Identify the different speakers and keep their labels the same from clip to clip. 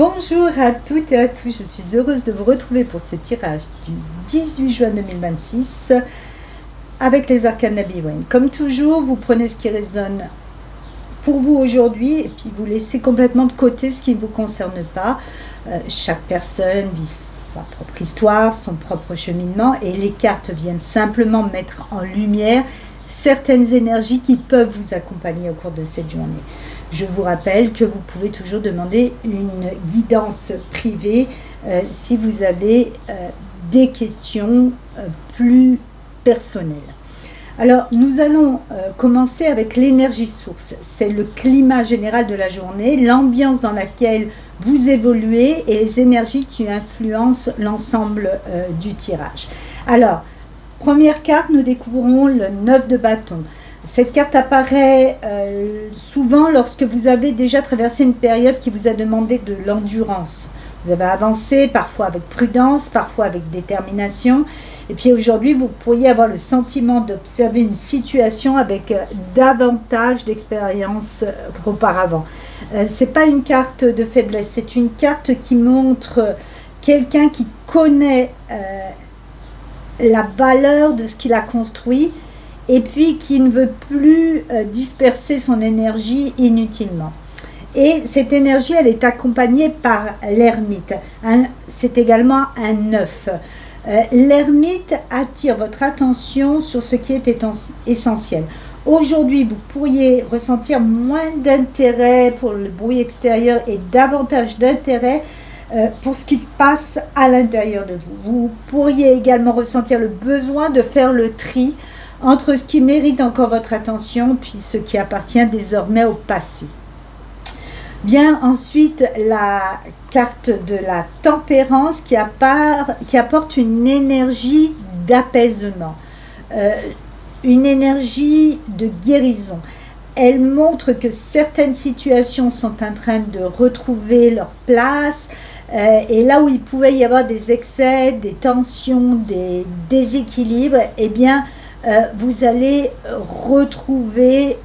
Speaker 1: Bonjour à toutes et à tous, je suis heureuse de vous retrouver pour ce tirage du 18 juin 2026 avec les arcanes Nabiwen. Comme toujours, vous prenez ce qui résonne pour vous aujourd'hui et puis vous laissez complètement de côté ce qui ne vous concerne pas. Chaque personne vit sa propre histoire, son propre cheminement et les cartes viennent simplement mettre en lumière certaines énergies qui peuvent vous accompagner au cours de cette journée. Je vous rappelle que vous pouvez toujours demander une guidance privée si vous avez des questions plus personnelles. Alors, nous allons commencer avec l'énergie source. C'est le climat général de la journée, l'ambiance dans laquelle vous évoluez et les énergies qui influencent l'ensemble du tirage. Alors, première carte, nous découvrons le 9 de bâton. Cette carte apparaît souvent lorsque vous avez déjà traversé une période qui vous a demandé de l'endurance. Vous avez avancé, parfois avec prudence, parfois avec détermination. Et puis aujourd'hui, vous pourriez avoir le sentiment d'observer une situation avec davantage d'expérience qu'auparavant. Ce n'est pas une carte de faiblesse, c'est une carte qui montre quelqu'un qui connaît la valeur de ce qu'il a construit et puis qui ne veut plus disperser son énergie inutilement. Et cette énergie, elle est accompagnée par l'ermite. C'est également un 9. L'ermite attire votre attention sur ce qui est essentiel. Aujourd'hui, vous pourriez ressentir moins d'intérêt pour le bruit extérieur et davantage d'intérêt pour ce qui se passe à l'intérieur de vous. Vous pourriez également ressentir le besoin de faire le tri entre ce qui mérite encore votre attention puis ce qui appartient désormais au passé. Bien, ensuite, la carte de la tempérance qui apporte une énergie d'apaisement, une énergie de guérison. Elle montre que certaines situations sont en train de retrouver leur place et là où il pouvait y avoir des excès, des tensions, des déséquilibres, eh bien, vous allez retrouver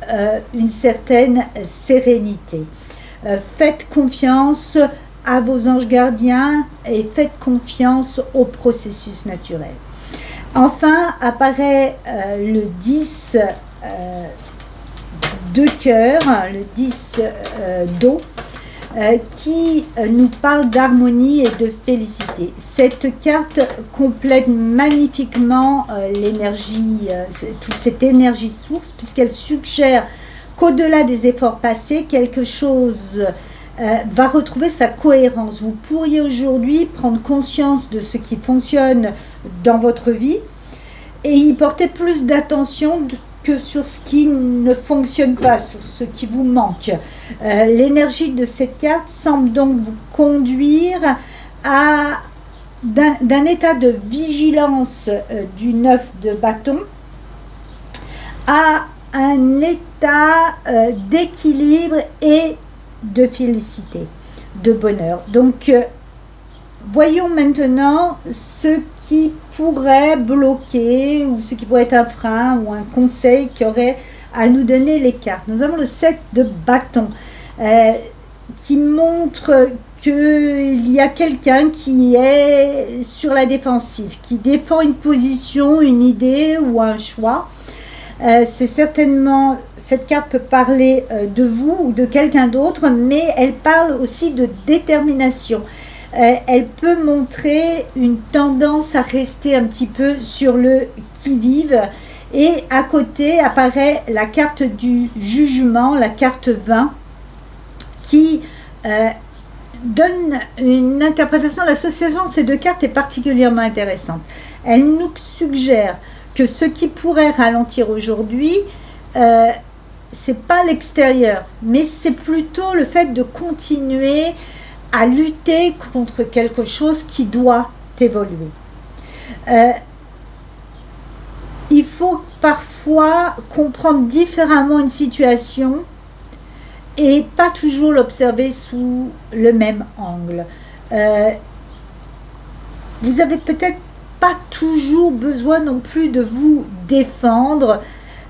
Speaker 1: une certaine sérénité. Faites confiance à vos anges gardiens et faites confiance au processus naturel. Enfin, apparaît le 10 de cœur, le 10 d'eau, qui nous parle d'harmonie et de félicité. Cette carte complète magnifiquement l'énergie, toute cette énergie source, puisqu'elle suggère qu'au-delà des efforts passés, quelque chose va retrouver sa cohérence. Vous pourriez aujourd'hui prendre conscience de ce qui fonctionne dans votre vie et y porter plus d'attention que sur ce qui ne fonctionne pas, sur ce qui vous manque. L'énergie de cette carte semble donc vous conduire à d'un état de vigilance du 9 de bâton à un état d'équilibre et de félicité, de bonheur. Donc, voyons maintenant ce qui pourrait bloquer ou ce qui pourrait être un frein ou un conseil qui aurait à nous donner les cartes. Nous avons le 7 de bâton qui montre qu'il y a quelqu'un qui est sur la défensive, qui défend une position, une idée ou un choix. C'est certainement, cette carte peut parler de vous ou de quelqu'un d'autre, mais elle parle aussi de détermination. Elle peut montrer une tendance à rester un petit peu sur le qui-vive. Et à côté apparaît la carte du jugement, la carte 20, qui donne une interprétation. L'association de ces deux cartes est particulièrement intéressante. Elle nous suggère que ce qui pourrait ralentir aujourd'hui, c'est pas l'extérieur, mais c'est plutôt le fait de continuer à lutter contre quelque chose qui doit évoluer. Il faut parfois comprendre différemment une situation et pas toujours l'observer sous le même angle. Vous avez peut-être pas toujours besoin non plus de vous défendre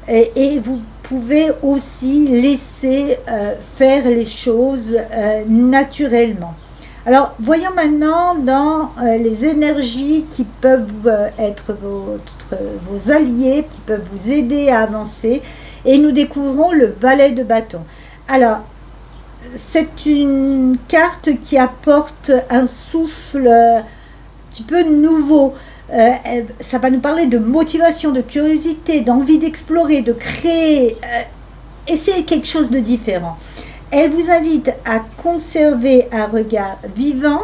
Speaker 1: et vous pouvez aussi laisser faire les choses naturellement. Alors, voyons maintenant dans les énergies qui peuvent être vos alliés, qui peuvent vous aider à avancer. Et nous découvrons le valet de bâton. Alors, c'est une carte qui apporte un souffle un petit peu nouveau. Ça va nous parler de motivation, de curiosité, d'envie d'explorer, de créer, essayer quelque chose de différent. Elle vous invite à conserver un regard vivant,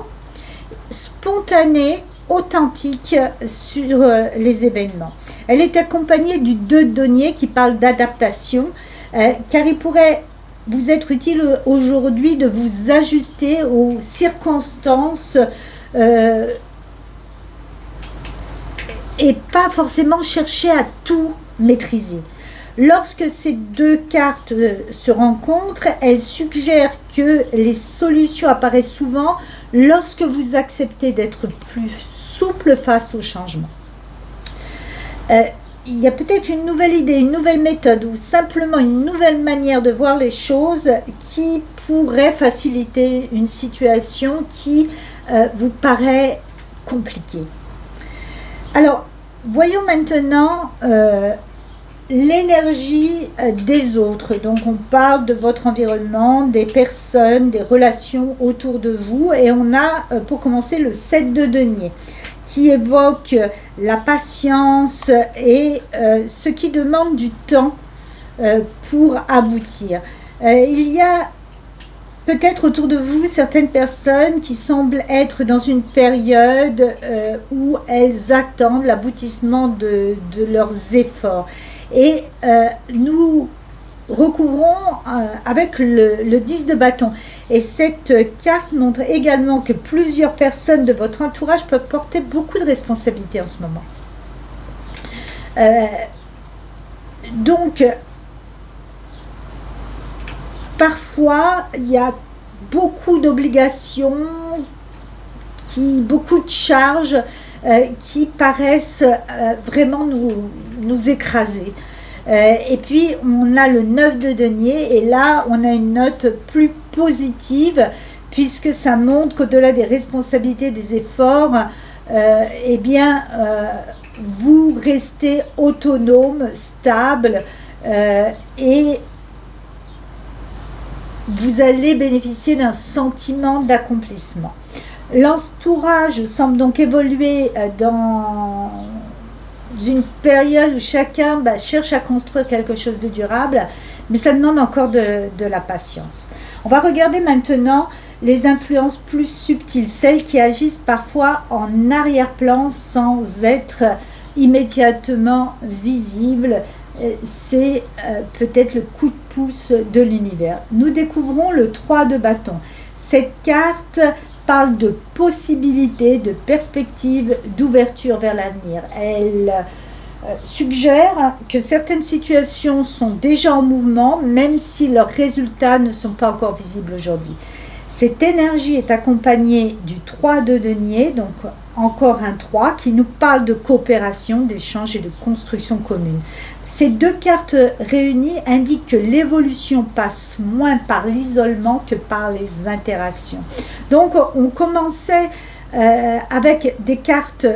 Speaker 1: spontané, authentique sur les événements. Elle est accompagnée du 2 de denier qui parle d'adaptation, car il pourrait vous être utile aujourd'hui de vous ajuster aux circonstances et pas forcément chercher à tout maîtriser. Lorsque ces deux cartes se rencontrent, elles suggèrent que les solutions apparaissent souvent lorsque vous acceptez d'être plus souple face au changement. Il y a peut-être une nouvelle idée, une nouvelle méthode ou simplement une nouvelle manière de voir les choses qui pourrait faciliter une situation qui vous paraît compliquée. Alors, voyons maintenant l'énergie des autres. Donc on parle de votre environnement, des personnes, des relations autour de vous, et on a pour commencer le 7 de denier qui évoque la patience et ce qui demande du temps pour aboutir. Il y a peut-être autour de vous certaines personnes qui semblent être dans une période où elles attendent l'aboutissement de leurs efforts. Et nous recouvrons avec le 10 de bâton. Et cette carte montre également que plusieurs personnes de votre entourage peuvent porter beaucoup de responsabilités en ce moment. Donc, parfois, il y a beaucoup d'obligations, beaucoup de charges qui paraissent vraiment nous écraser. Et puis, on a le 9 de denier, et là, on a une note plus positive, puisque ça montre qu'au-delà des responsabilités, des efforts, vous restez autonome, stable, et vous allez bénéficier d'un sentiment d'accomplissement. L'entourage semble donc évoluer dans une période où chacun cherche à construire quelque chose de durable, mais ça demande encore de la patience. On va regarder maintenant les influences plus subtiles, celles qui agissent parfois en arrière-plan sans être immédiatement visibles. C'est peut-être le coup de pouce de l'univers. Nous découvrons le 3 de bâton. Cette carte parle de possibilités, de perspectives, d'ouverture vers l'avenir. Elle suggère que certaines situations sont déjà en mouvement, même si leurs résultats ne sont pas encore visibles aujourd'hui. Cette énergie est accompagnée du 3 de denier, donc encore un 3, qui nous parle de coopération, d'échange et de construction commune. Ces deux cartes réunies indiquent que l'évolution passe moins par l'isolement que par les interactions. Donc on commençait avec des cartes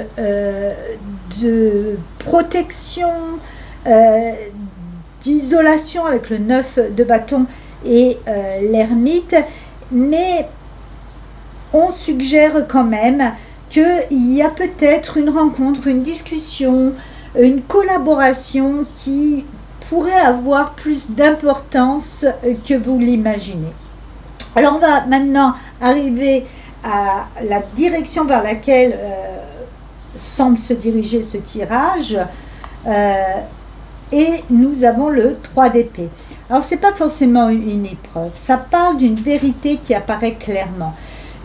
Speaker 1: de protection, d'isolation avec le 9 de bâton et l'ermite, mais on suggère quand même qu'il y a peut-être une rencontre, une discussion, une collaboration qui pourrait avoir plus d'importance que vous l'imaginez. Alors on va maintenant arriver à la direction vers laquelle semble se diriger ce tirage, et nous avons le 3 d'épée. Alors c'est pas forcément une épreuve, ça parle d'une vérité qui apparaît clairement.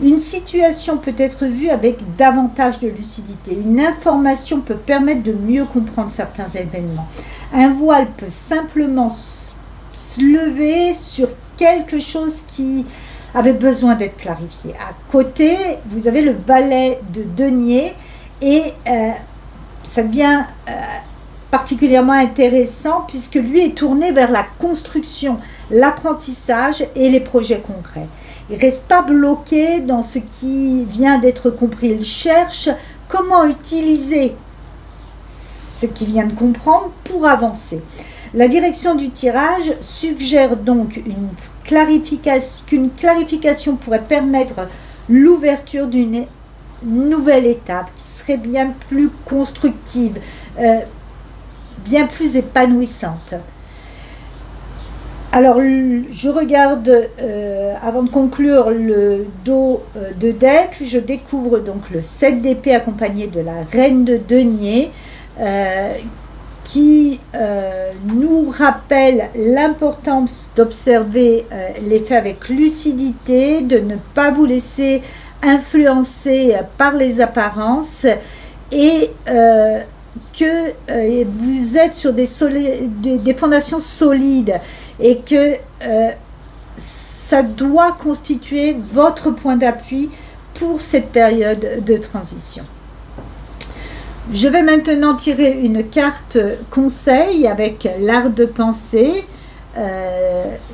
Speaker 1: Une situation peut être vue avec davantage de lucidité. Une information peut permettre de mieux comprendre certains événements. Un voile peut simplement se lever sur quelque chose qui avait besoin d'être clarifié. À côté, vous avez le valet de denier, et ça devient particulièrement intéressant puisque lui est tourné vers la construction, l'apprentissage et les projets concrets. Il ne reste pas bloqué dans ce qui vient d'être compris. Il cherche comment utiliser ce qu'il vient de comprendre pour avancer. La direction du tirage suggère donc qu'une clarification pourrait permettre l'ouverture d'une nouvelle étape qui serait bien plus constructive, bien plus épanouissante. Alors, je regarde, avant de conclure le dos de deck, je découvre donc le 7 d'épée accompagné de la reine de denier, qui nous rappelle l'importance d'observer les faits avec lucidité, de ne pas vous laisser influencer par les apparences et que vous êtes sur des fondations solides et que ça doit constituer votre point d'appui pour cette période de transition. Je vais maintenant tirer une carte conseil avec l'art de penser.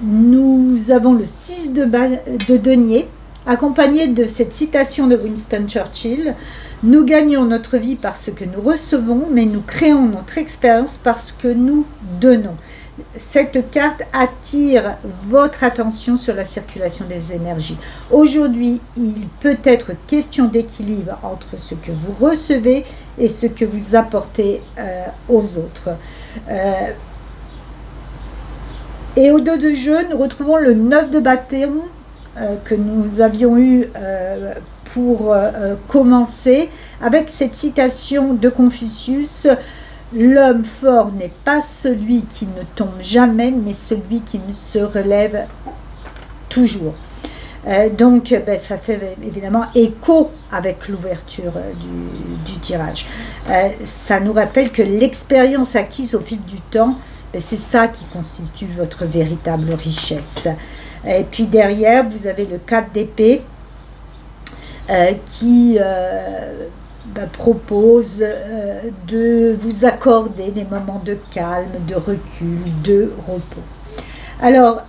Speaker 1: Nous avons le 6 de denier, accompagné de cette citation de Winston Churchill. Nous gagnons notre vie parce que nous recevons, mais nous créons notre expérience parce que nous donnons. Cette carte attire votre attention sur la circulation des énergies. Aujourd'hui, il peut être question d'équilibre entre ce que vous recevez et ce que vous apportez aux autres. Et au dos de jeu, nous retrouvons le 9 de bâton que nous avions eu pour commencer avec cette citation de Confucius. L'homme fort n'est pas celui qui ne tombe jamais, mais celui qui se relève toujours. Donc, ça fait évidemment écho avec l'ouverture du tirage. Ça nous rappelle que l'expérience acquise au fil du temps, c'est ça qui constitue votre véritable richesse. Et puis derrière, vous avez le 4 d'épée qui propose de vous accorder des moments de calme, de recul, de repos. Alors,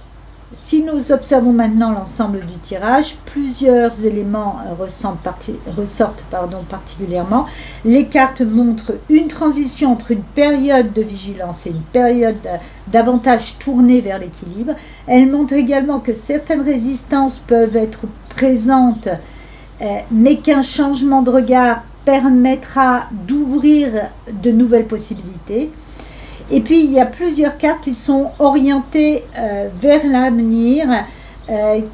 Speaker 1: si nous observons maintenant l'ensemble du tirage, plusieurs éléments ressortent particulièrement. Les cartes montrent une transition entre une période de vigilance et une période davantage tournée vers l'équilibre. Elles montrent également que certaines résistances peuvent être présentes, mais qu'un changement de regard permettra d'ouvrir de nouvelles possibilités. Et puis, il y a plusieurs cartes qui sont orientées vers l'avenir,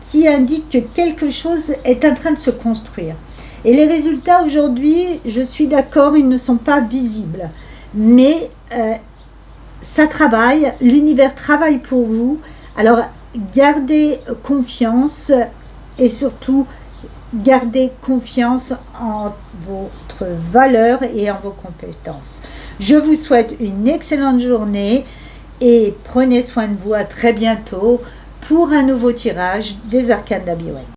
Speaker 1: qui indiquent que quelque chose est en train de se construire. Et les résultats aujourd'hui, je suis d'accord, ils ne sont pas visibles. Mais ça travaille, l'univers travaille pour vous. Alors, gardez confiance et surtout, gardez confiance en votre valeur et en vos compétences. Je vous souhaite une excellente journée et prenez soin de vous. À très bientôt pour un nouveau tirage des Arcanes d'Abiwen.